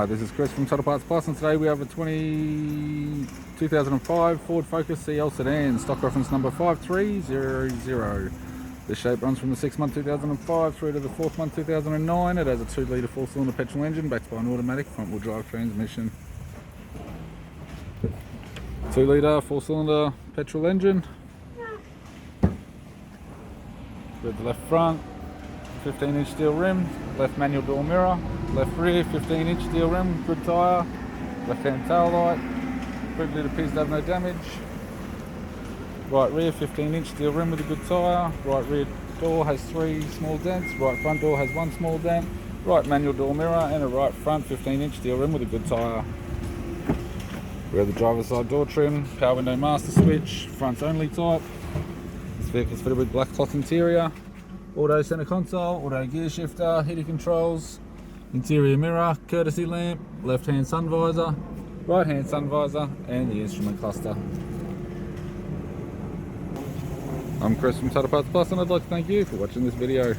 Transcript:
Hi, this is Chris from Tyre Parts Plus, and today we have a 2005 Ford Focus CL Sedan, stock reference number 5300. This shape runs from the 6th month 2005 through to the 4th month 2009. It has a 2 litre 4-cylinder petrol engine backed by an automatic front-wheel drive transmission. 2 litre 4-cylinder petrol engine with the left front 15-inch steel rim, left manual door mirror, left rear 15-inch steel rim, good tyre, left hand tail light, briefly it appears to have no damage. Right rear 15-inch steel rim with a good tyre, right rear door has 3 small dents, right front door has 1 small dent, right manual door mirror and a right front 15-inch steel rim with a good tyre. We have the driver's side door trim, power window master switch, front only type. This vehicle is fitted with black cloth interior, auto center console, auto gear shifter, heater controls, interior mirror, courtesy lamp, left hand sun visor, right hand sun visor and the instrument cluster. I'm Chris from Tyre Parts Plus, and I'd like to thank you for watching this video.